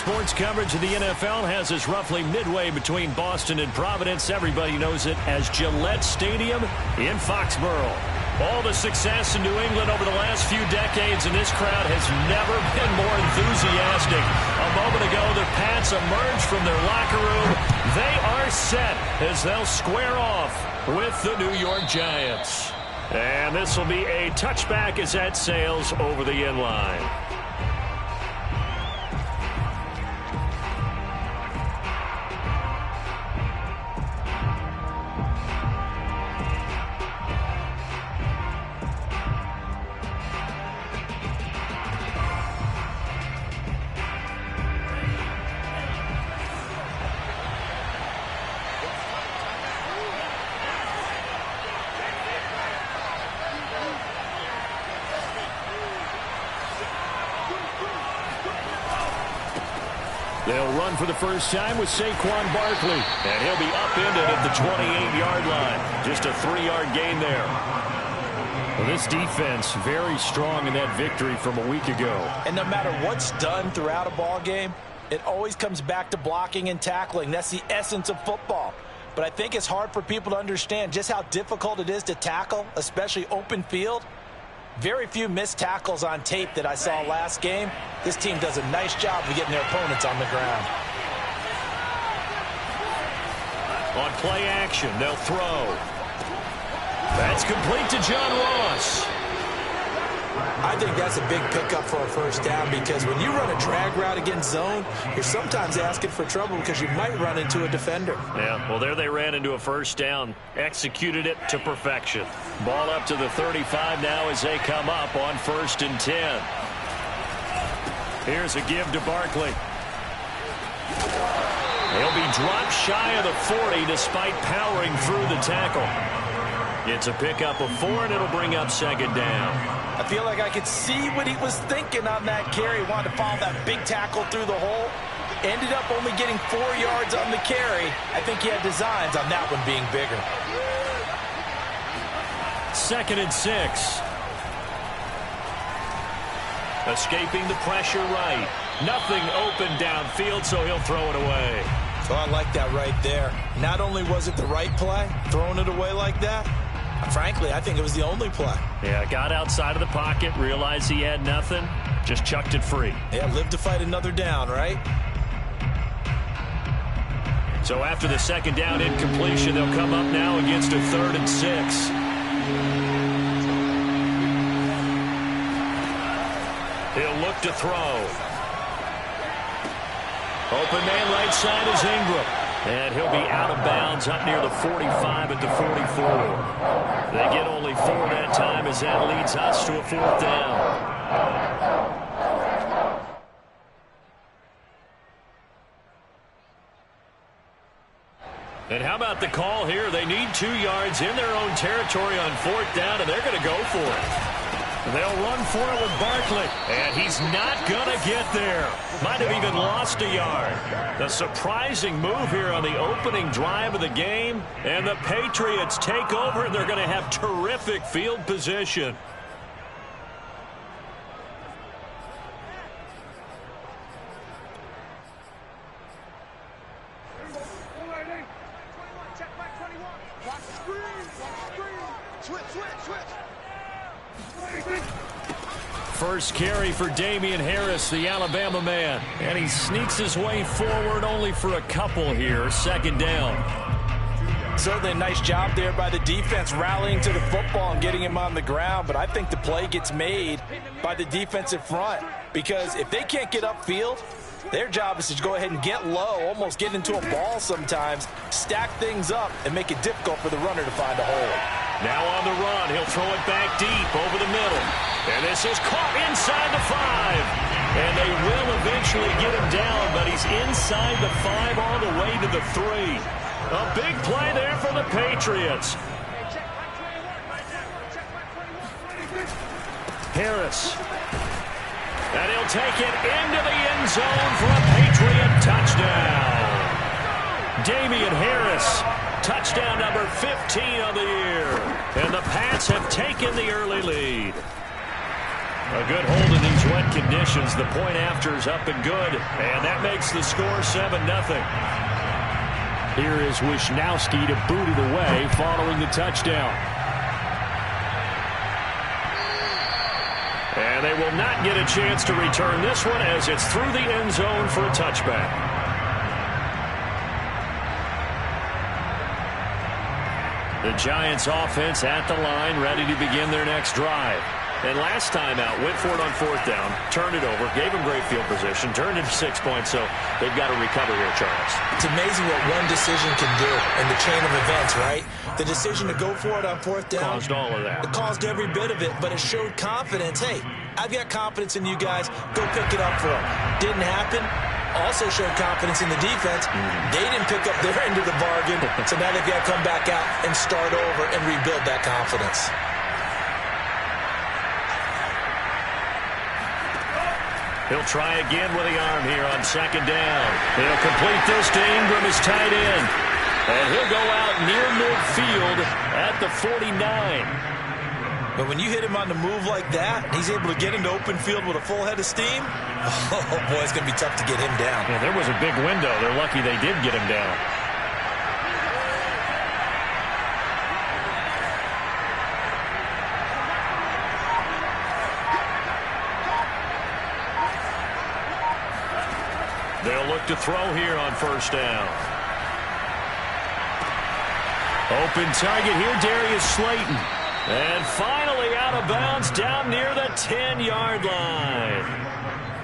Sports coverage of the NFL has us roughly midway between Boston and Providence. Everybody knows it as Gillette Stadium in Foxborough. All the success in New England over the last few decades, and this crowd has never been more enthusiastic. A moment ago, the Pats emerged from their locker room. They are set as they'll square off with the New York Giants. And this will be a touchback as that sails over the end line. They'll run for the first time with Saquon Barkley. And he'll be upended at the 28-yard line. Just a 3-yard gain there. Well, this defense very strong in that victory from a week ago. And no matter what's done throughout a ball game, it always comes back to blocking and tackling. That's the essence of football. But I think it's hard for people to understand just how difficult it is to tackle, especially open field. Very few missed tackles on tape that I saw last game. This team does a nice job of getting their opponents on the ground. On play action, they'll throw. That's complete to John Ross. I think that's a big pickup for a first down because when you run a drag route against zone, you're sometimes asking for trouble because you might run into a defender. Yeah, well, there they ran into a first down. Executed it to perfection. Ball up to the 35 now as they come up on 1st and 10. Here's a give to Barkley. He'll be dropped shy of the 40 despite powering through the tackle. It's a pickup of 4, and it'll bring up 2nd down. I feel like I could see what he was thinking on that carry. He wanted to follow that big tackle through the hole. Ended up only getting 4 yards on the carry. I think he had designs on that one being bigger. 2nd and 6. Escaping the pressure right. Nothing open downfield, so he'll throw it away. So I like that right there. Not only was it the right play, throwing it away like that, frankly, I think it was the only play. Yeah, got outside of the pocket, realized he had nothing, just chucked it free. Yeah, live to fight another down, right? So after the 2nd down incompletion, they'll come up now against a 3rd and 6. He'll look to throw. Open man right side is Ingram. And he'll be out of bounds up near the 45 at the 44. They get only 4 that time as that leads us to a 4th down. And how about the call here? They need 2 yards in their own territory on 4th down, and they're going to go for it. They'll run for it with Barkley, and he's not going to get there. Might have even lost a yard. The surprising move here on the opening drive of the game, and the Patriots take over, and they're going to have terrific field position. First carry for Damian Harris, the Alabama man. And he sneaks his way forward only for a couple here. 2nd down. Certainly a nice job there by the defense rallying to the football and getting him on the ground. But I think the play gets made by the defensive front. Because if they can't get upfield, their job is to go ahead and get low, almost get into a ball sometimes, stack things up, and make it difficult for the runner to find a hole. Now on the run, he'll throw it back deep over the middle. And this is caught inside the 5. And they will eventually get him down, but he's inside the 5 all the way to the 3. A big play there for the Patriots. Harris. And he'll take it into the end zone for a Patriot touchdown. Damian Harris. Touchdown number 15 on the year. And the Pats have taken the early lead. A good hold in these wet conditions. The point after is up and good, and that makes the score 7-0. Here is Wisnowski to boot it away following the touchdown. And they will not get a chance to return this one as it's through the end zone for a touchback. The Giants offense at the line, ready to begin their next drive. And last time out, went for it on 4th down, turned it over, gave them great field position, turned it to 6 points, so they've got to recover here, Charles. It's amazing what one decision can do in the chain of events, right? The decision to go for it on 4th down. Caused all of that. It caused every bit of it, but it showed confidence. Hey, I've got confidence in you guys. Go pick it up for them. Didn't happen. Also showed confidence in the defense. They didn't pick up their end of the bargain, so now they've got to come back out and start over and rebuild that confidence. He'll try again with the arm here on 2nd down. He'll complete this to Ingram as tight end. And he'll go out near midfield at the 49. But when you hit him on the move like that, he's able to get into open field with a full head of steam, oh boy, it's going to be tough to get him down. Yeah, there was a big window. They're lucky they did get him down. They'll look to throw here on 1st down. Open target here, Darius Slayton. And finally out of bounds down near the 10-yard line.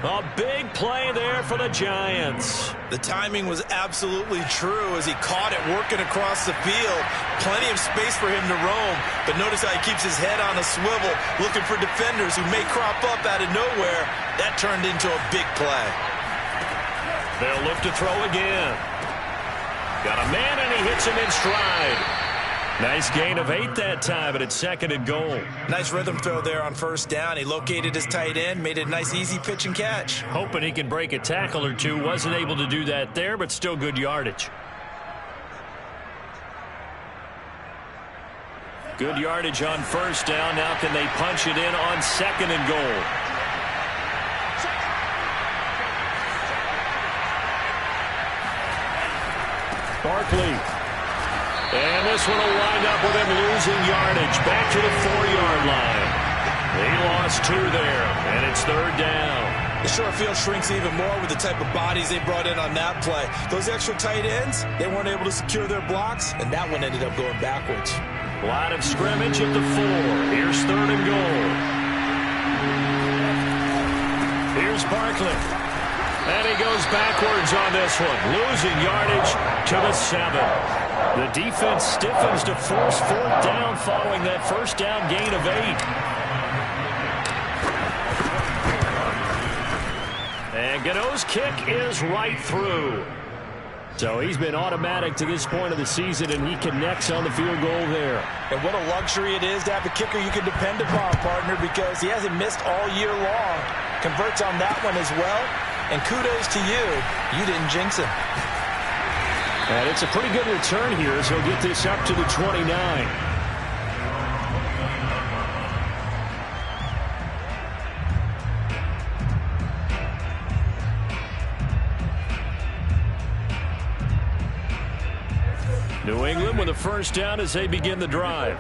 A big play there for the Giants. The timing was absolutely true as he caught it working across the field. Plenty of space for him to roam. But notice how he keeps his head on a swivel, looking for defenders who may crop up out of nowhere. That turned into a big play. They'll look to throw again. Got a man, and he hits him in stride. Nice gain of 8 that time, but it's 2nd and goal. Nice rhythm throw there on 1st down. He located his tight end, made it a nice, easy pitch and catch. Hoping he can break a tackle or two. Wasn't able to do that there, but still good yardage. Good yardage on 1st down. Now can they punch it in on 2nd and goal? Barkley. And this one will wind up with him losing yardage. Back to the 4-yard line. He lost 2 there, and it's 3rd down. The short field shrinks even more with the type of bodies they brought in on that play. Those extra tight ends, they weren't able to secure their blocks, and that one ended up going backwards. Line of scrimmage at the 4. Here's 3rd and goal. Here's Barkley. And he goes backwards on this one, losing yardage to the 7. The defense stiffens to force 4th down following that 1st down gain of 8. And Gano's kick is right through. So he's been automatic to this point of the season, and he connects on the field goal there. And what a luxury it is to have a kicker you can depend upon, partner, because he hasn't missed all year long. Converts on that one as well. And kudos to you. You didn't jinx him. And it's a pretty good return here as he'll get this up to the 29. New England with a 1st down as they begin the drive.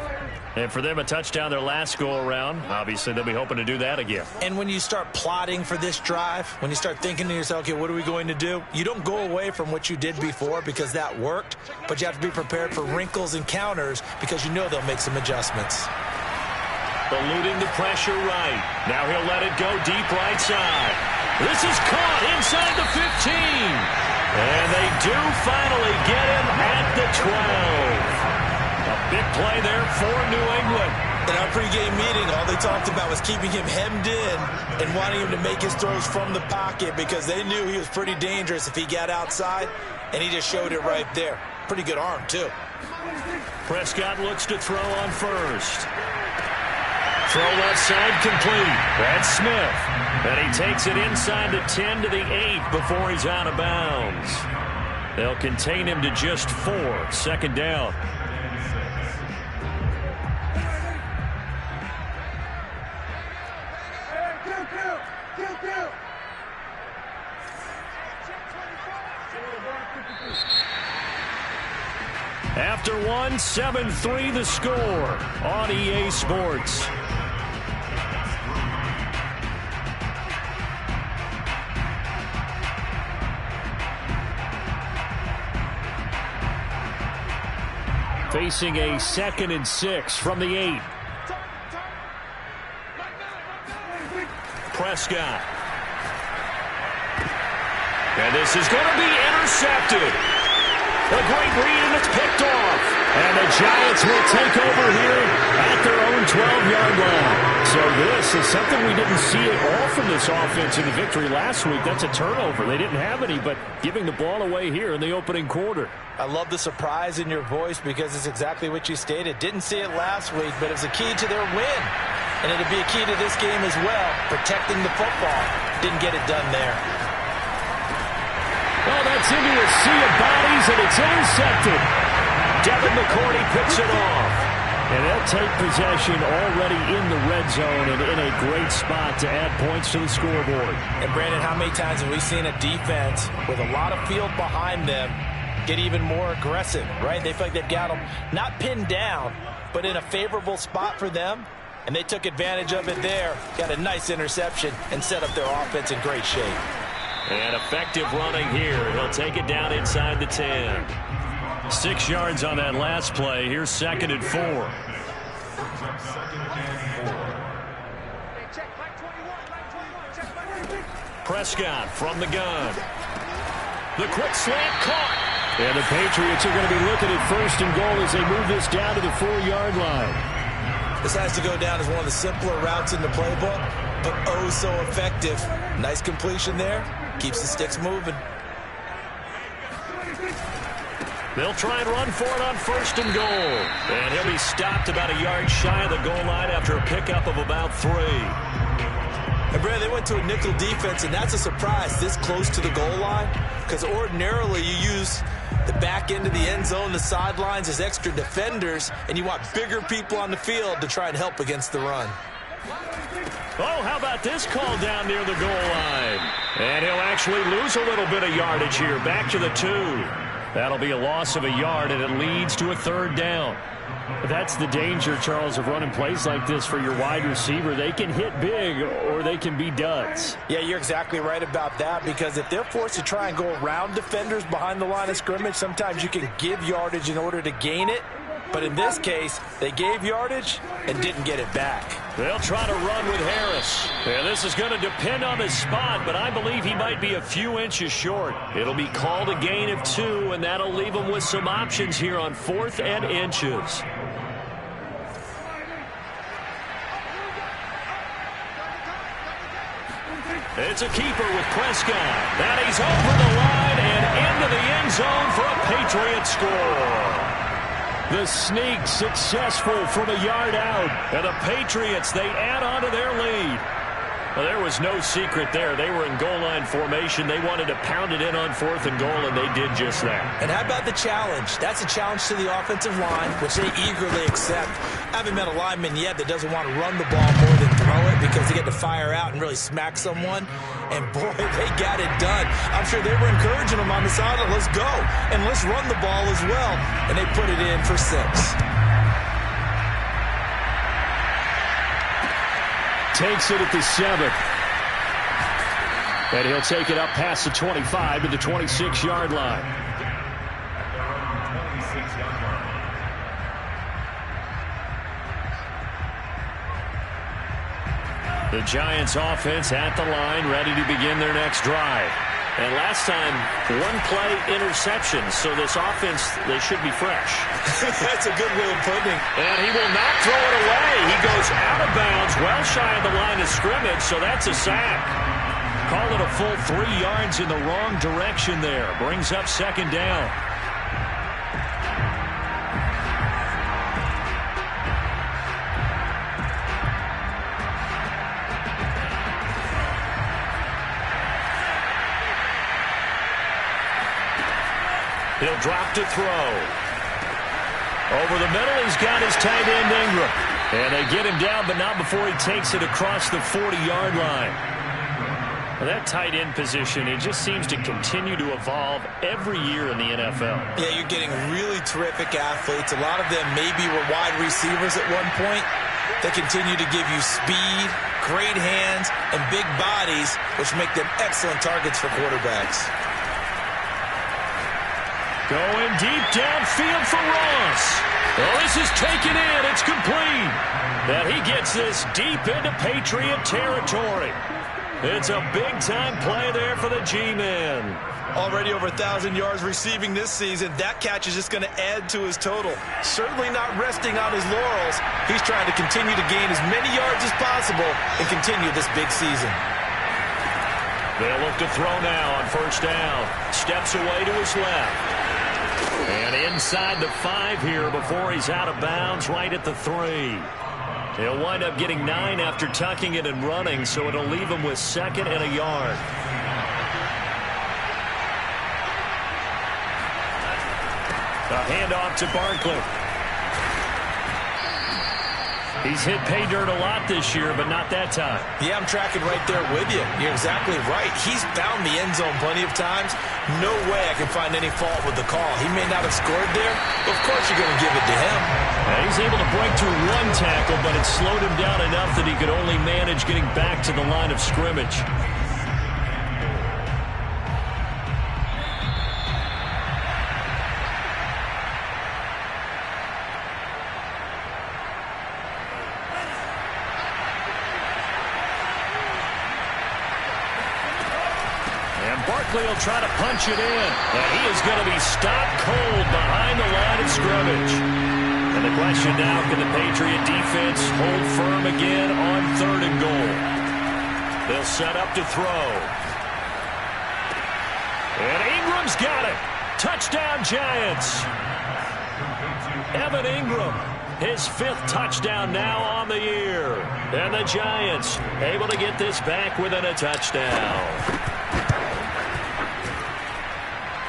And for them, a touchdown their last go-around. Obviously, they'll be hoping to do that again. And when you start plotting for this drive, when you start thinking to yourself, okay, what are we going to do? You don't go away from what you did before because that worked, but you have to be prepared for wrinkles and counters because you know they'll make some adjustments. Eluding the pressure right. Now he'll let it go deep right side. This is caught inside the 15. And they do finally get him at the 12. A big play there for New England. In our pregame meeting, all they talked about was keeping him hemmed in and wanting him to make his throws from the pocket because they knew he was pretty dangerous if he got outside, and he just showed it right there. Pretty good arm, too. Prescott looks to throw on 1st. Throw left side complete. That's Smith. And he takes it inside the 10 to the 8 before he's out of bounds. They'll contain him to just 4. 2nd down. After one, 7-3 the score on EA Sports. Facing a 2nd and 6 from the 8. Prescott. And this is going to be intercepted. A great read, and it's picked off. And the Giants will take over here at their own 12-yard line. So this is something we didn't see at all from this offense in the victory last week. That's a turnover. They didn't have any, but giving the ball away here in the opening quarter. I love the surprise in your voice because it's exactly what you stated. Didn't see it last week, but it was a key to their win. And it'll be a key to this game as well, protecting the football. Didn't get it done there. Oh, that's into a sea of bodies, and it's intercepted. Devin McCourty picks it off. And they'll take possession already in the red zone and in a great spot to add points to the scoreboard. And, Brandon, how many times have we seen a defense with a lot of field behind them get even more aggressive, right? They feel like they've got them not pinned down, but in a favorable spot for them. And they took advantage of it there. Got a nice interception and set up their offense in great shape. And effective running here. He'll take it down inside the 10. 6 yards on that last play. Here's 2nd and 4. Prescott from the gun. The quick slant caught. And the Patriots are going to be looking at 1st and goal as they move this down to the 4-yard line. This has to go down as one of the simpler routes in the playbook, but oh so effective. Nice completion there. Keeps the sticks moving. They'll try and run for it on 1st and goal. And he'll be stopped about a yard shy of the goal line after a pickup of about 3. And, Brad, they went to a nickel defense, and that's a surprise this close to the goal line, because ordinarily you use the back end of the end zone, the sidelines as extra defenders, and you want bigger people on the field to try and help against the run. Oh, how about this call down near the goal line? And he'll actually lose a little bit of yardage here, back to the 2. That'll be a loss of a yard, and it leads to a 3rd down. That's the danger, Charles, of running plays like this for your wide receiver. They can hit big or they can be duds. Yeah, you're exactly right about that, because if they're forced to try and go around defenders behind the line of scrimmage, sometimes you can give yardage in order to gain it. But in this case, they gave yardage and didn't get it back. They'll try to run with Harris. And this is going to depend on his spot, but I believe he might be a few inches short. It'll be called a gain of 2, and that'll leave him with some options here on 4th and inches. It's a keeper with Prescott. And he's over the line and into the end zone for a Patriots score. The sneak successful from a yard out. And the Patriots, they add on to their lead. Well, there was no secret there. They were in goal line formation. They wanted to pound it in on 4th and goal, and they did just that. And how about the challenge? That's a challenge to the offensive line, which they eagerly accept. I haven't met a lineman yet that doesn't want to run the ball more than throw it, because they get to fire out and really smack someone. And, boy, they got it done. I'm sure they were encouraging them on the sideline. Let's go, and let's run the ball as well. And they put it in for 6. Takes it at the 7. And he'll take it up past the 25 to the 26-yard line. The Giants offense at the line, ready to begin their next drive. And last time, 1-play interception, so this offense, they should be fresh. That's a good way of putting it. And he will not throw it away. He goes out of bounds, well shy of the line of scrimmage, so that's a sack. Call it a full 3 yards in the wrong direction there. Brings up 2nd down. He'll drop to throw. Over the middle, he's got his tight end Ingram. And they get him down, but not before he takes it across the 40-yard line. That tight end position, it just seems to continue to evolve every year in the NFL. Yeah, you're getting really terrific athletes. A lot of them maybe were wide receivers at one point. They continue to give you speed, great hands, and big bodies, which make them excellent targets for quarterbacks. Going deep downfield for Ross. Well, this is taken in. It's complete. And he gets this deep into Patriot territory. It's a big-time play there for the G-Man. Already over 1,000 yards receiving this season. That catch is just going to add to his total. Certainly not resting on his laurels. He's trying to continue to gain as many yards as possible and continue this big season. They'll look to throw now on first down. Steps away to his left. And inside the 5 here before he's out of bounds, right at the 3. He'll wind up getting 9 after tucking it and running, so it'll leave him with 2nd and a yard. A handoff to Barkley. He's hit pay dirt a lot this year, but not that time. Yeah, I'm tracking right there with you. You're exactly right. He's found the end zone plenty of times. No way I can find any fault with the call. He may not have scored there, but of course you're going to give it to him. He's able to break through 1 tackle, but it slowed him down enough that he could only manage getting back to the line of scrimmage. Barkley will try to punch it in, and he is going to be stopped cold behind the line of scrimmage. And the question now, can the Patriot defense hold firm again on 3rd and goal? They'll set up to throw. And Ingram's got it. Touchdown, Giants. Evan Ingram, his 5th touchdown now on the year. And the Giants able to get this back within a touchdown.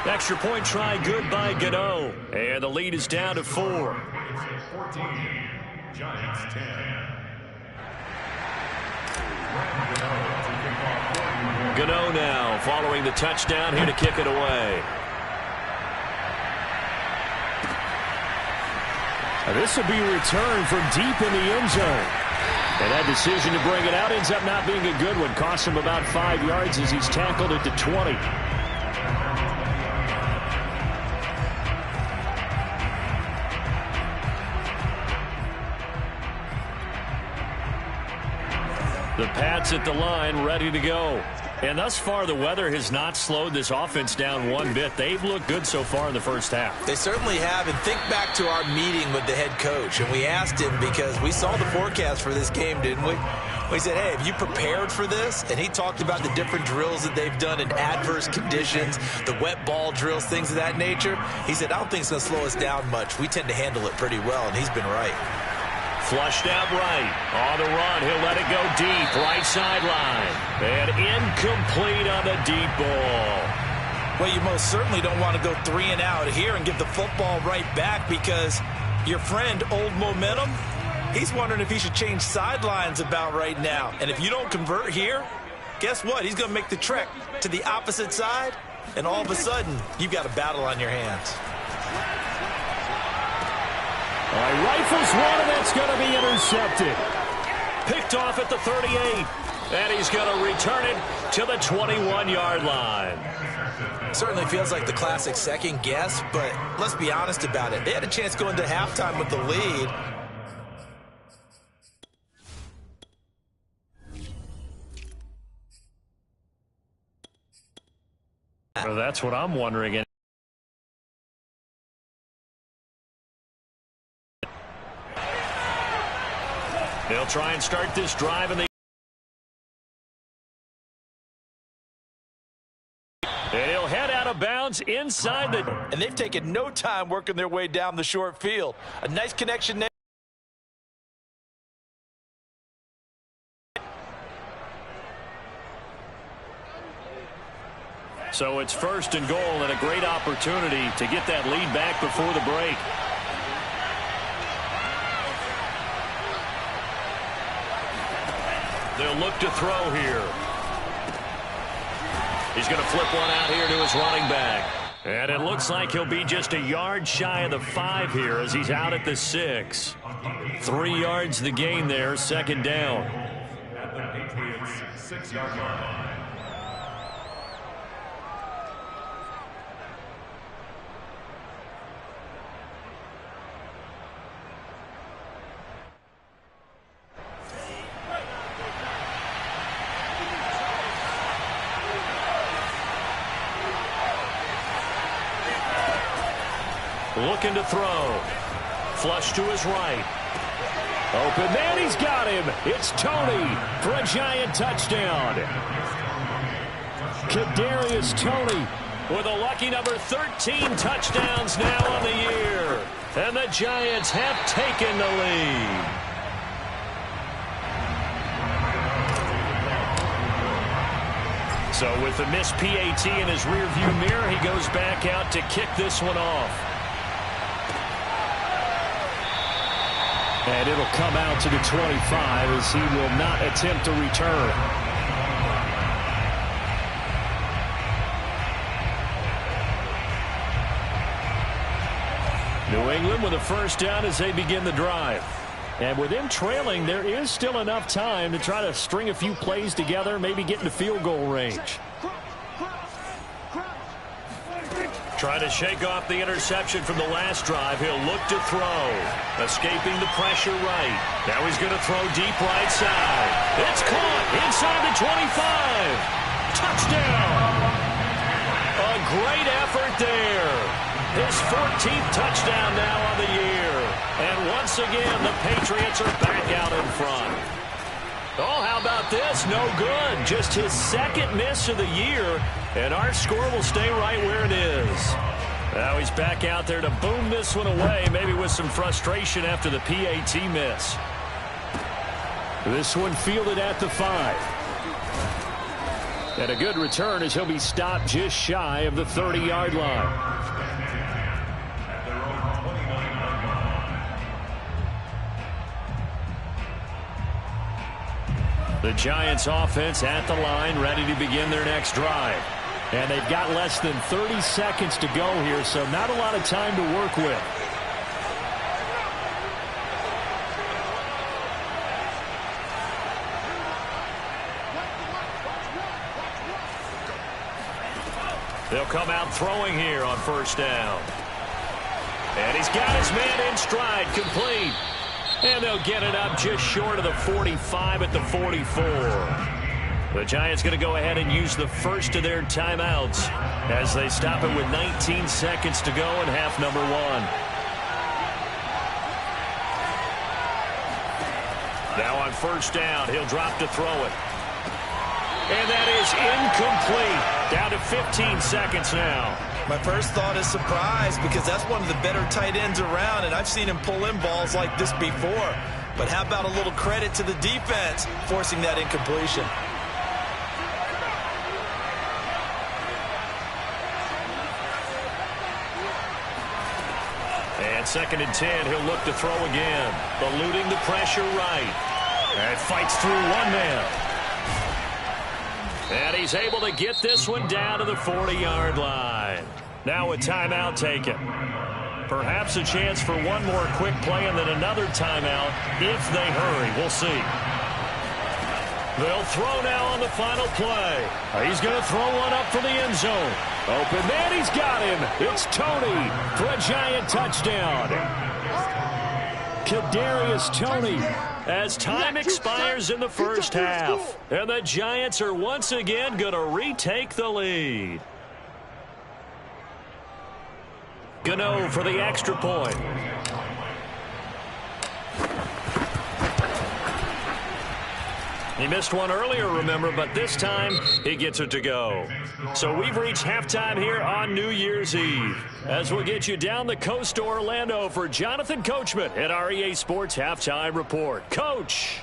Extra point try good by Gano. And the lead is down to 4. 14, Giants 10. Gano now following the touchdown here to kick it away. This will be returned from deep in the end zone. And that decision to bring it out ends up not being a good one. Costs him about 5 yards as he's tackled at the 20. The Pats at the line, ready to go. And thus far, the weather has not slowed this offense down one bit. They've looked good so far in the first half. They certainly have. And think back to our meeting with the head coach. And we asked him, because we saw the forecast for this game, didn't we? We said, hey, have you prepared for this? And he talked about the different drills that they've done in adverse conditions, the wet ball drills, things of that nature. He said, I don't think it's going to slow us down much. We tend to handle it pretty well, and he's been right. Flushed out right. On the run, he'll let it go deep. Right sideline. And incomplete on the deep ball. Well, you most certainly don't want to go 3 and out here and give the football right back, because your friend, Old Momentum, he's wondering if he should change sidelines about right now. And if you don't convert here, guess what? He's going to make the trek to the opposite side, and all of a sudden, you've got a battle on your hands. Rifles one, and that's going to be intercepted. Picked off at the 38, and he's going to return it to the 21-yard line. Certainly feels like the classic second guess, but let's be honest about it. They had a chance going to halftime with the lead. Well, that's what I'm wondering. They'll try and start this drive, and he'll head out of bounds inside the... And they've taken no time working their way down the short field. A nice connection there. So it's 1st and goal, and a great opportunity to get that lead back before the break. They'll look to throw here. He's going to flip one out here to his running back. And it looks like he'll be just a yard shy of the 5 here as he's out at the 6. 3 yards the gain there, second down. At the Patriots 6-yard line. Looking to throw. Flush to his right. Open man, he's got him. It's Tony for a Giant touchdown. Kadarius Toney with a lucky number 13 touchdowns now on the year. And the Giants have taken the lead. So with the missed PAT in his rearview mirror, he goes back out to kick this one off. And it'll come out to the 25 as he will not attempt to return. New England with a first down as they begin the drive. And with them trailing, there is still enough time to try to string a few plays together, maybe get into field goal range. Trying to shake off the interception from the last drive. He'll look to throw. Escaping the pressure right. Now he's going to throw deep right side. It's caught inside the 25. Touchdown. A great effort there. His 14th touchdown now on the year. And once again, the Patriots are back out in front. Oh, how about this? No good. Just his second miss of the year. And our score will stay right where it is. Now he's back out there to boom this one away, maybe with some frustration after the PAT miss. This one fielded at the 5. And a good return as he'll be stopped just shy of the 30-yard line. The Giants offense at the line, ready to begin their next drive. And they've got less than 30 seconds to go here, so not a lot of time to work with. They'll come out throwing here on first down. And he's got his man in stride, complete. And they'll get it up just short of the 45 at the 44. The Giants going to go ahead and use the first of their timeouts as they stop it with 19 seconds to go in half number 1. Now on first down, he'll drop to throw it. And that is incomplete. Down to 15 seconds now. My first thought is surprise because that's one of the better tight ends around, and I've seen him pull in balls like this before. But how about a little credit to the defense forcing that incompletion? And second and 10, he'll look to throw again. Eluding the pressure right. And fights through one man. And he's able to get this one down to the 40-yard line. Now a timeout taken. Perhaps a chance for one more quick play and then another timeout if they hurry. We'll see. They'll throw now on the final play. He's going to throw one up for the end zone. Open man, he's got him. It's Toney for a Giant touchdown. Kadarius Toney as time expires in the first half. And the Giants are once again going to retake the lead. Gano for the extra point. He missed one earlier, remember, but this time he gets it to go. So we've reached halftime here on New Year's Eve. As we'll get you down the coast to Orlando for Jonathan Coachman at our EA Sports Halftime Report. Coach.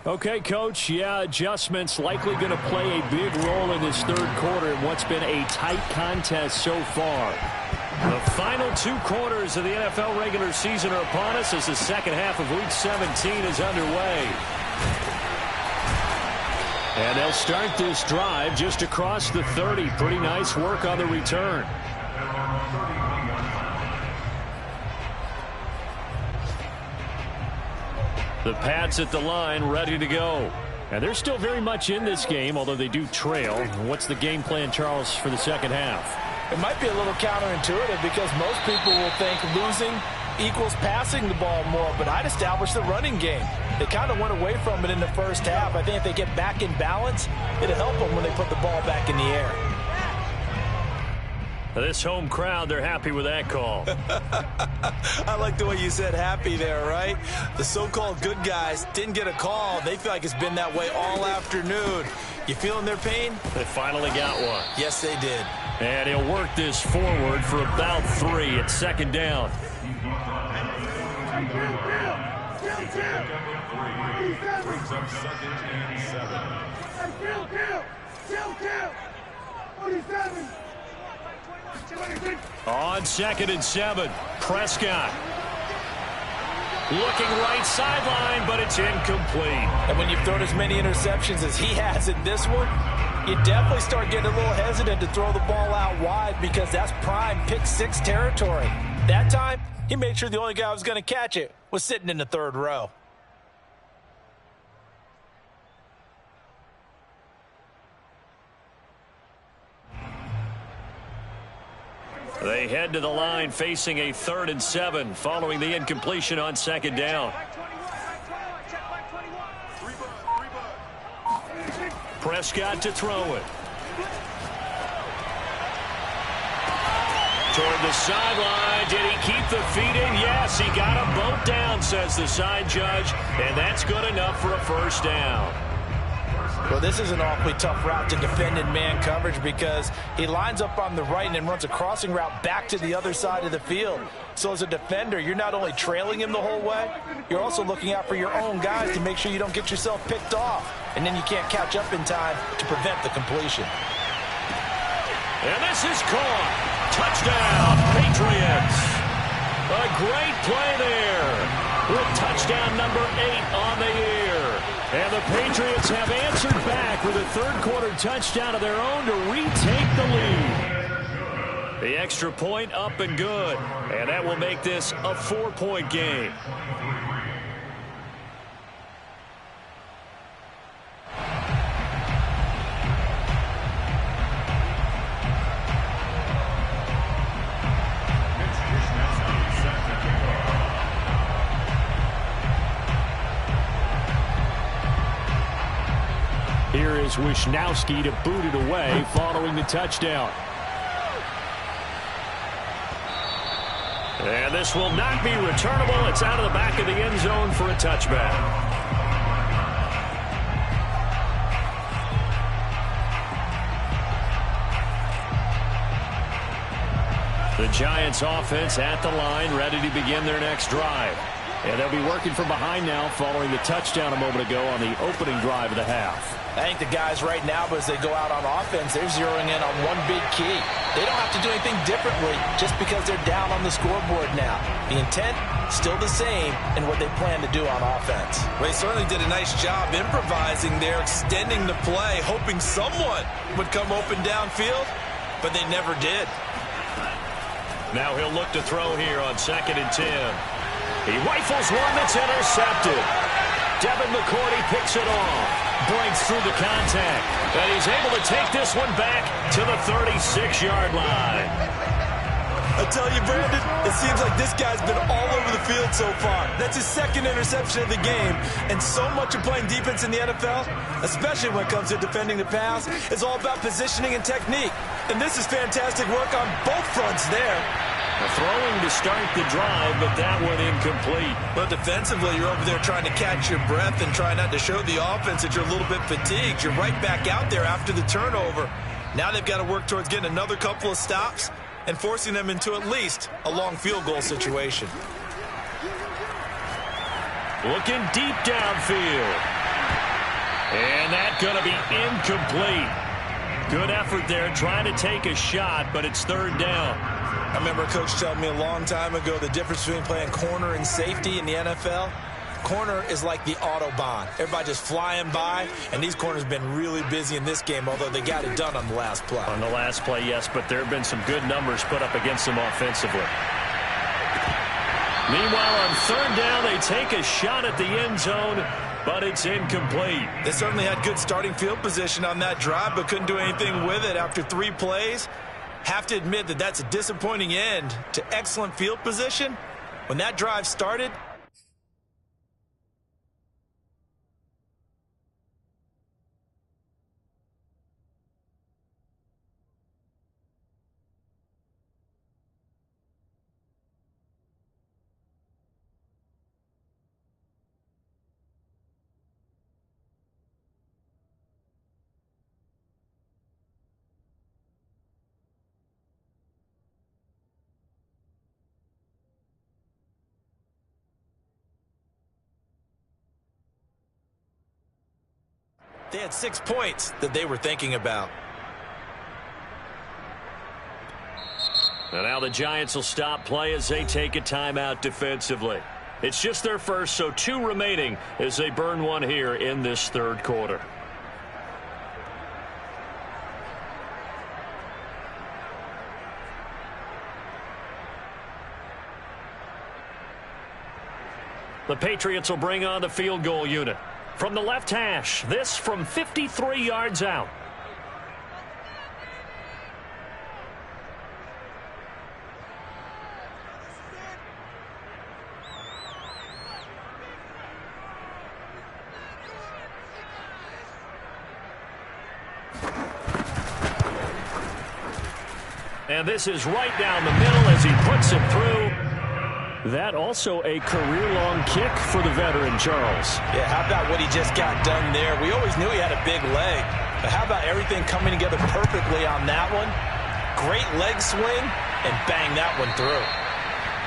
Okay, Coach, yeah, adjustments likely going to play a big role in this third quarter in what's been a tight contest so far. The final 2 quarters of the NFL regular season are upon us as the second half of Week 17 is underway. And they'll start this drive just across the 30. Pretty nice work on the return. The Pats at the line, ready to go. And they're still very much in this game, although they do trail. What's the game plan, Charles, for the second half? It might be a little counterintuitive because most people will think losing equals passing the ball more, but I'd establish the running game. They kind of went away from it in the first half. I think if they get back in balance, it'll help them when they put the ball back in the air. This home crowd, they're happy with that call. I like the way you said happy there, right? The so-called good guys didn't get a call. They feel like it's been that way all afternoon. You feeling their pain? They finally got one. Yes, they did. And he'll work this forward for about 3 at second down. Brings up 2nd and 7. On 2nd and 7, Prescott. Looking right sideline, but it's incomplete. And when you've thrown as many interceptions as he has in this one, you definitely start getting a little hesitant to throw the ball out wide because that's prime pick-6 territory. That time, he made sure the only guy who was going to catch it was sitting in the 3rd row. They head to the line facing a 3rd and 7 following the incompletion on 2nd down. Prescott to throw it. Toward the sideline. Did he keep the feet in? Yes, he got them both down, says the side judge. And that's good enough for a 1st down. Well, this is an awfully tough route to defend in man coverage because he lines up on the right and then runs a crossing route back to the other side of the field. So as a defender, you're not only trailing him the whole way, you're also looking out for your own guys to make sure you don't get yourself picked off. And then you can't catch up in time to prevent the completion. And this is caught. Touchdown, Patriots. A great play there with touchdown number 8 on the year. And the Patriots have answered back with a 3rd quarter touchdown of their own to retake the lead. The extra point up and good. And that will make this a 4-point game. Here is Wisnowski to boot it away following the touchdown. And this will not be returnable. It's out of the back of the end zone for a touchback. The Giants offense at the line, ready to begin their next drive. And they'll be working from behind now following the touchdown a moment ago on the opening drive of the half. I think the guys right now, as they go out on offense, they're zeroing in on one big key. They don't have to do anything differently just because they're down on the scoreboard now. The intent, still the same in what they plan to do on offense. Well, they certainly did a nice job improvising there, extending the play, hoping someone would come open downfield, but they never did. Now he'll look to throw here on 2nd and 10. He rifles one that's intercepted. Devin McCourty picks it off. Breaks through the contact. And he's able to take this one back to the 36-yard line. I tell you, Brandon, it seems like this guy's been all over the field so far. That's his 2nd interception of the game. And so much of playing defense in the NFL, especially when it comes to defending the pass, is all about positioning and technique. And this is fantastic work on both fronts there. Throwing to start the drive, but that one incomplete. But defensively, you're over there trying to catch your breath and try not to show the offense that you're a little bit fatigued. You're right back out there after the turnover. Now they've got to work towards getting another couple of stops and forcing them into at least a long field goal situation. Looking deep downfield. And that's going to be incomplete. Good effort there trying to take a shot, but it's 3rd down. I remember a coach telling me a long time ago the difference between playing corner and safety in the NFL. corner is like the Autobahn. Everybody just flying by, and these corners have been really busy in this game, although they got it done on the last play. On the last play, yes, but there have been some good numbers put up against them offensively. Meanwhile, on third down, they take a shot at the end zone, but it's incomplete. They certainly had good starting field position on that drive, but couldn't do anything with it after 3 plays. Have to admit that that's a disappointing end to excellent field position. When that drive started, they had 6 points that they were thinking about. And now the Giants will stop play as they take a timeout defensively. It's just their first, so 2 remaining as they burn one here in this third quarter. The Patriots will bring on the field goal unit. From the left hash, this from 53 yards out. And this is right down the middle as he puts it through. That also a career-long kick for the veteran, Charles. Yeah, how about what he just got done there? We always knew he had a big leg, but how about everything coming together perfectly on that one? Great leg swing, and bang that one through.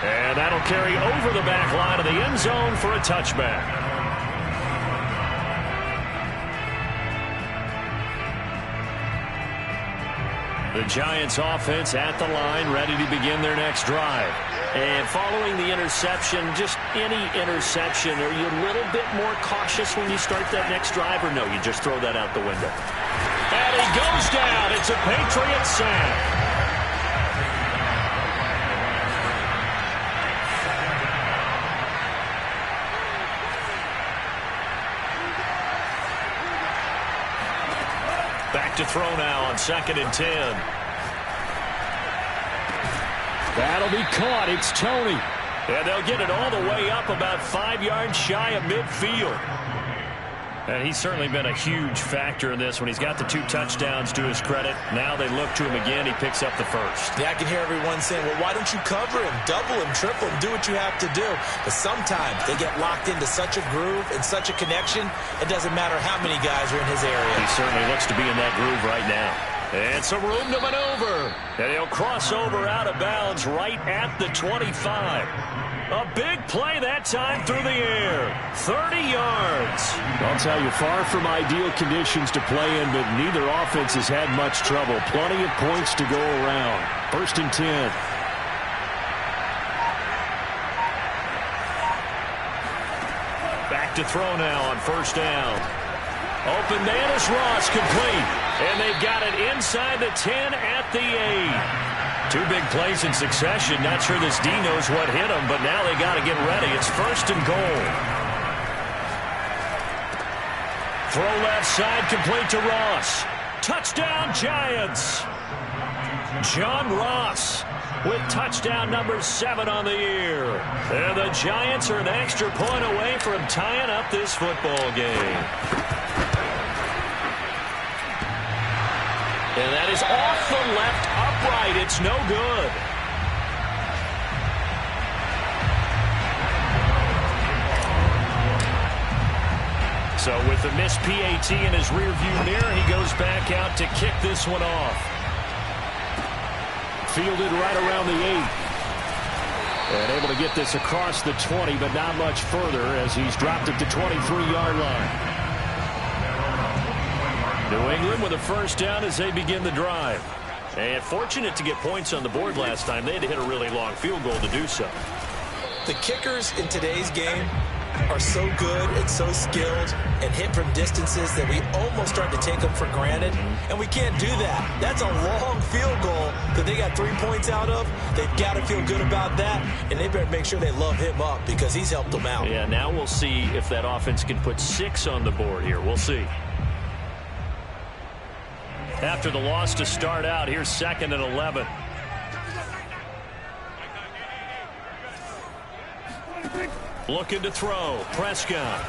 And that'll carry over the back line of the end zone for a touchback. The Giants offense at the line, ready to begin their next drive. And following the interception, just any interception, are you a little bit more cautious when you start that next drive, or no, you just throw that out the window? And he goes down. It's a Patriot sack. Back to throw now on 2nd and 10. That'll be caught. It's Tony. And they'll get it all the way up about 5 yards shy of midfield. And he's certainly been a huge factor in this when he's got the 2 touchdowns to his credit. Now they look to him again. He picks up the first. Yeah, I can hear everyone saying, well, why don't you cover him, double him, triple him, do what you have to do. But sometimes they get locked into such a groove and such a connection, it doesn't matter how many guys are in his area. He certainly looks to be in that groove right now. And some room to maneuver. And he'll cross over out of bounds right at the 25. A big play that time through the air. 30 yards. I'll tell you, far from ideal conditions to play in, but neither offense has had much trouble. Plenty of points to go around. 1st and 10. Back to throw now on 1st down. Open man is Ross, complete. And they've got it inside the 10 at the 8. 2 big plays in succession. Not sure this D knows what hit him, but now they got to get ready. It's 1st and goal. Throw left side, complete to Ross. Touchdown, Giants. John Ross with touchdown number 7 on the year. And the Giants are an extra point away from tying up this football game. And that is off the left upright. It's no good. So with the missed PAT in his rearview mirror, he goes back out to kick this one off. Fielded right around the 8. And able to get this across the 20, but not much further as he's dropped at the 23-yard line. New England with a 1st down as they begin the drive. And fortunate to get points on the board last time. They had to hit a really long field goal to do so. The kickers in today's game are so good and so skilled and hit from distances that we almost start to take them for granted, and we can't do that. That's a long field goal that they got 3 points out of. They've got to feel good about that, and they better make sure they love him up because he's helped them out. Yeah, now we'll see if that offense can put 6 on the board here. We'll see. After the loss to start out, here's 2nd and 11. Looking to throw. Prescott.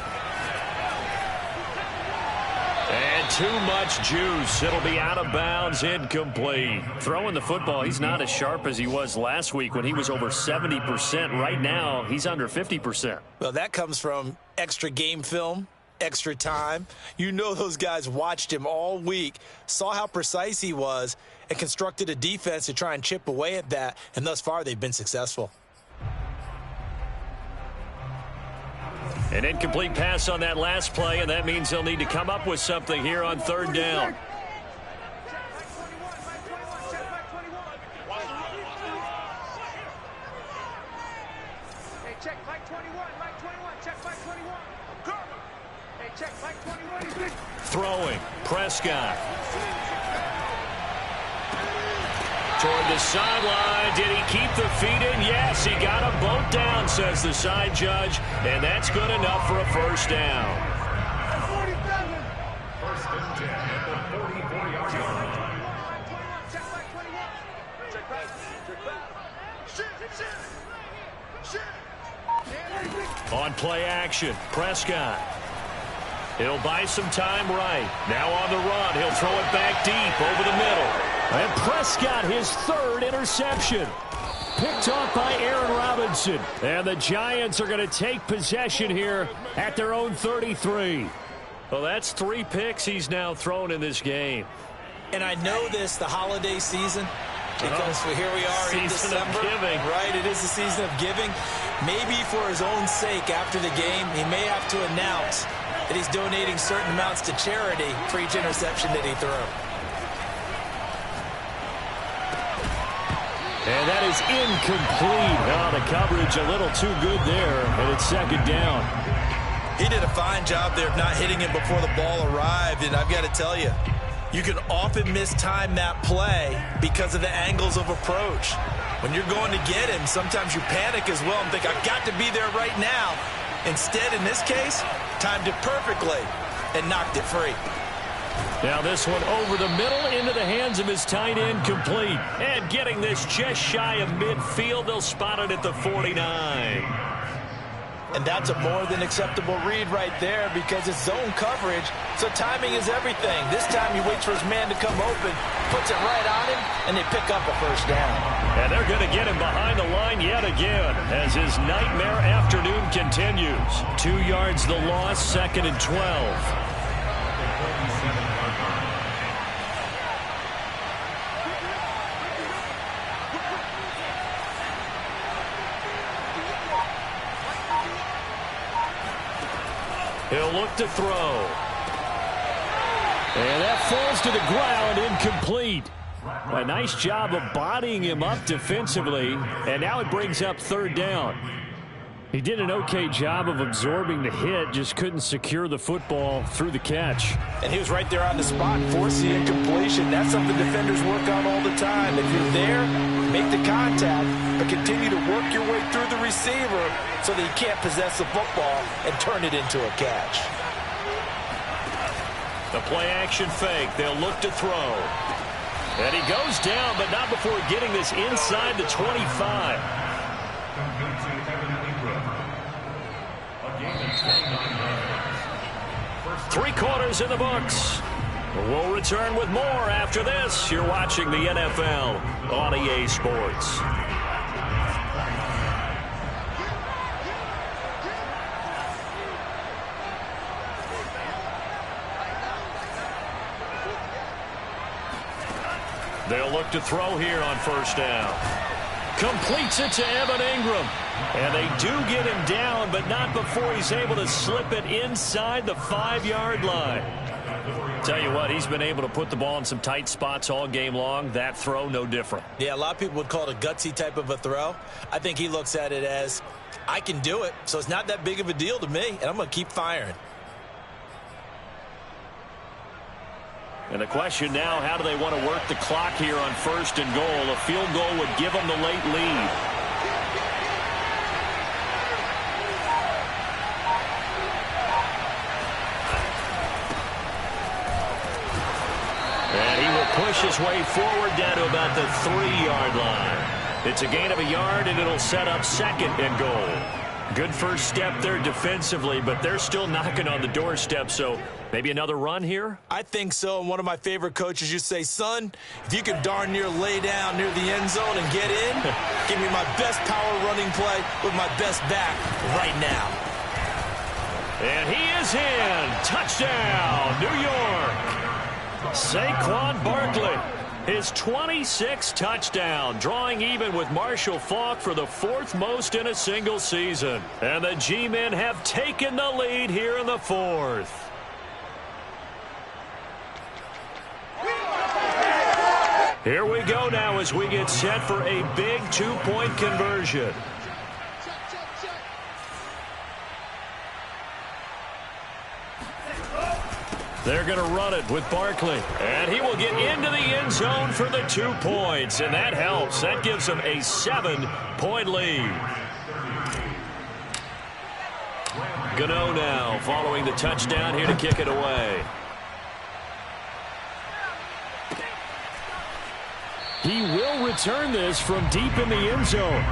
And too much juice. It'll be out of bounds, incomplete. Throwing the football, he's not as sharp as he was last week when he was over 70%. Right now, he's under 50%. Well, that comes from extra game film, extra time. You know those guys watched him all week, saw how precise he was, and constructed a defense to try and chip away at that, and thus far they've been successful. An incomplete pass on that last play, and that means they'll need to come up with something here on 3rd down. Throwing. Prescott. Toward the sideline. Did he keep the feet in? Yes, he got them both down, says the side judge. And that's good enough for a first down. 1st and 10 at the 40-yard line. On play action, Prescott. He'll buy some time right. Now on the run. He'll throw it back deep over the middle. And Prescott, his 3rd interception. Picked off by Aaron Robinson. And the Giants are going to take possession here at their own 33. Well, that's 3 picks he's now thrown in this game. And I know this, the holiday season, because here we are in Season of December. giving. Right, it is the season of giving. Maybe for his own sake after the game, he may have to announce that he's donating certain amounts to charity for each interception that he threw. And that is incomplete. Oh, the coverage a little too good there, and it's 2nd down. He did a fine job there of not hitting him before the ball arrived, and I've got to tell you, you can often mistime that play because of the angles of approach. When you're going to get him, sometimes you panic as well and think, I've got to be there right now. Instead, in this case, timed it perfectly and knocked it free. Now this one over the middle into the hands of his tight end, complete. And getting this just shy of midfield, they'll spot it at the 49. And that's a more than acceptable read right there because it's zone coverage, so timing is everything. This time he waits for his man to come open, puts it right on him, and they pick up a first down. And they're going to get him behind the line yet again as his nightmare afternoon continues. 2 yards the loss, 2nd and 12. He'll look to throw. And that falls to the ground, incomplete. A nice job of bodying him up defensively, and now it brings up 3rd down. He did an okay job of absorbing the hit, just couldn't secure the football through the catch. And he was right there on the spot, forcing incompletion. That's something defenders work on all the time. If you're there, make the contact, but continue to work your way through the receiver so that he can't possess the football and turn it into a catch. The play-action fake. They'll look to throw. And he goes down, but not before getting this inside the 25. Three quarters in the books. We'll return with more after this. You're watching the NFL on EA Sports. They'll look to throw here on first down. Completes it to Evan Ingram. And they do get him down, but not before he's able to slip it inside the 5-yard line. Tell you what, he's been able to put the ball in some tight spots all game long. That throw, no different. Yeah, a lot of people would call it a gutsy type of a throw. I think he looks at it as, I can do it, so it's not that big of a deal to me, and I'm going to keep firing. And the question now, how do they want to work the clock here on 1st and goal? A field goal would give them the late lead. And he will push his way forward down to about the 3-yard line. It's a gain of a yard, and it'll set up 2nd and goal. Good first step there defensively, but they're still knocking on the doorstep, so maybe another run here? I think so, and one of my favorite coaches used to say, son, if you can darn near lay down near the end zone and get in, give me my best power running play with my best back right now. And he is in. Touchdown, New York. Saquon Barkley. His 26th touchdown, drawing even with Marshall Faulk for the 4th most in a single season. And the G-men have taken the lead here in the 4th. Here we go now as we get set for a big 2-point conversion. They're going to run it with Barkley. And he will get into the end zone for the 2 points. And that helps. That gives them a 7-point lead. Gano now following the touchdown here to kick it away. He will return this from deep in the end zone.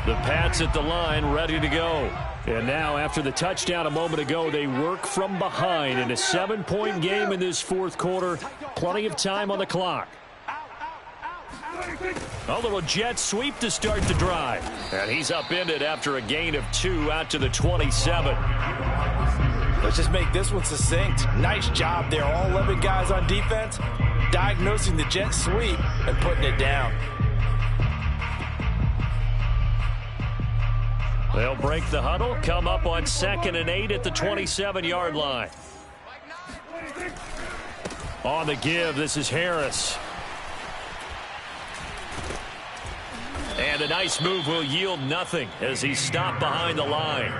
The Pats at the line, ready to go. And now, after the touchdown a moment ago, they work from behind in a 7-point game in this 4th quarter. Plenty of time on the clock. A little jet sweep to start the drive. And he's upended after a gain of 2 out to the 27. Let's just make this one succinct. Nice job there. All 11 guys on defense diagnosing the jet sweep and putting it down. They'll break the huddle, come up on 2nd and 8 at the 27-yard line. On the give, this is Harris. And a nice move will yield nothing as he's stopped behind the line.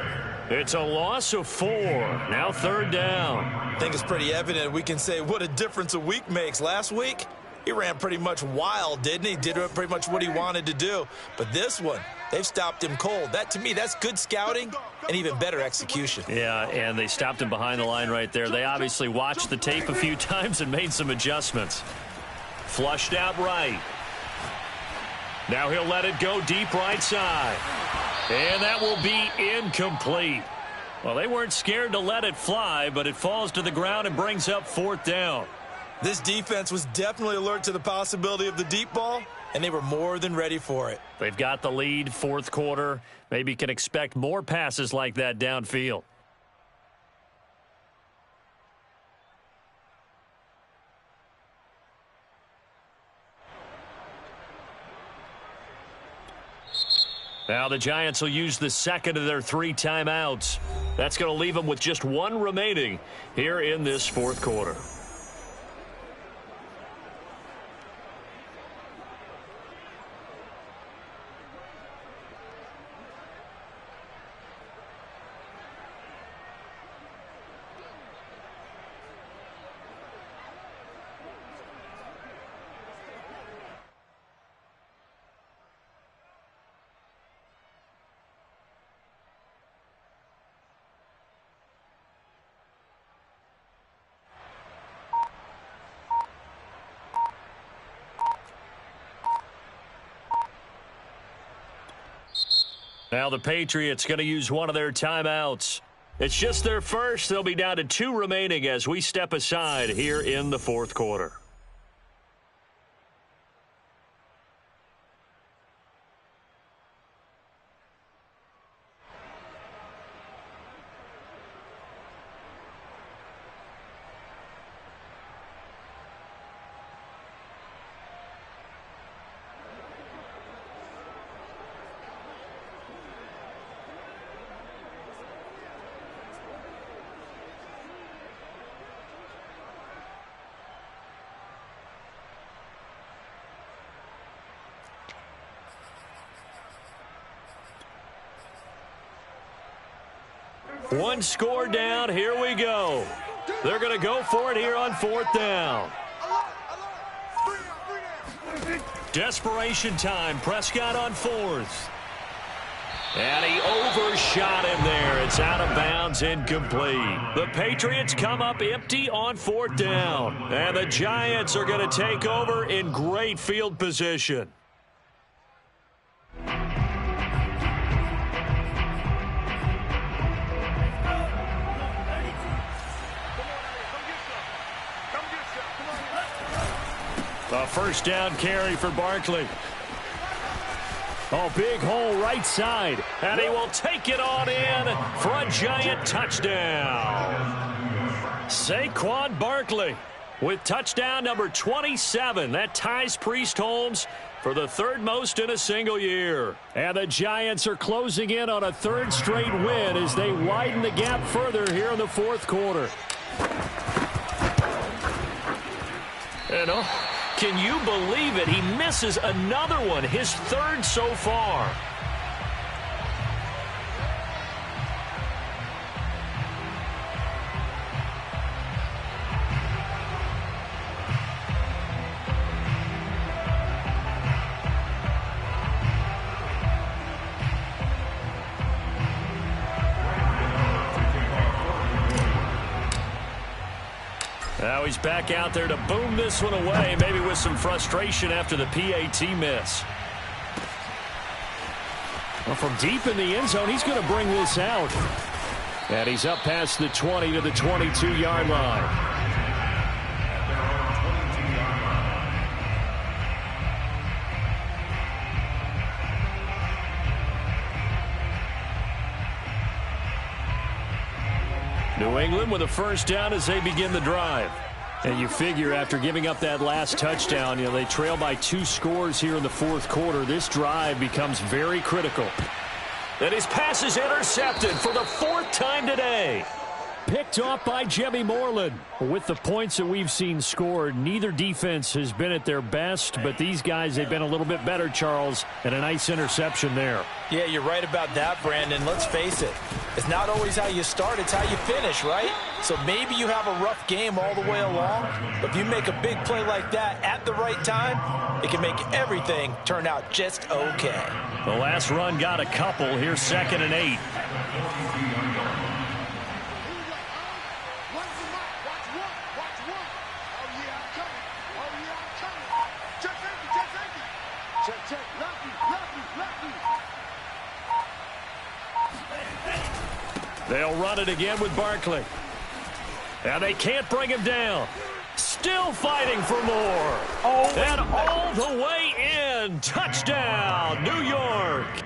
It's a loss of 4. Now 3rd down. I think it's pretty evident we can say what a difference a week makes. Last week, he ran pretty much wild, didn't he? Did pretty much what he wanted to do. But this one, they've stopped him cold. That, to me, that's good scouting and even better execution. Yeah, and they stopped him behind the line right there. They obviously watched the tape a few times and made some adjustments. Flushed out right. Now he'll let it go deep right side. And that will be incomplete. Well, they weren't scared to let it fly, but it falls to the ground and brings up 4th down. This defense was definitely alert to the possibility of the deep ball, and they were more than ready for it. They've got the lead, 4th quarter. Maybe can expect more passes like that downfield. Now the Giants will use the 2nd of their 3 timeouts. That's going to leave them with just 1 remaining here in this 4th quarter. Now the Patriots going to use one of their timeouts. It's just their first. They'll be down to 2 remaining as we step aside here in the 4th quarter. One score down. Here we go. They're going to go for it here on 4th down. Desperation time. Prescott on 4th. And he overshot him there. It's out of bounds, incomplete. The Patriots come up empty on 4th down. And the Giants are going to take over in great field position. A first down carry for Barkley. Oh, big hole right side. And he will take it on in for a Giant touchdown. Saquon Barkley with touchdown number 27. That ties Priest Holmes for the 3rd most in a single year. And the Giants are closing in on a 3rd straight win as they widen the gap further here in the 4th quarter. Can you believe it? He misses another one, his 3rd so far. Now he's back out there to boom this one away, maybe with some frustration after the PAT miss. Well, from deep in the end zone, he's going to bring this out. And he's up past the 20 to the 22-yard line. New England with a first down as they begin the drive. And you figure after giving up that last touchdown, they trail by 2 scores here in the 4th quarter. This drive becomes very critical. And his pass is intercepted for the 4th time today. Picked off by Jimmy Moreland. With the points that we've seen scored, neither defense has been at their best, but these guys, they've been a little bit better, Charles, and a nice interception there. Yeah, you're right about that, Brandon. Let's face it. It's not always how you start, it's how you finish, right? So maybe you have a rough game all the way along, but if you make a big play like that at the right time, it can make everything turn out just okay. The last run got a couple. Here's 2nd and 8. They'll run it again with Barkley. And they can't bring him down. Still fighting for more. And all the way in. Touchdown, New York.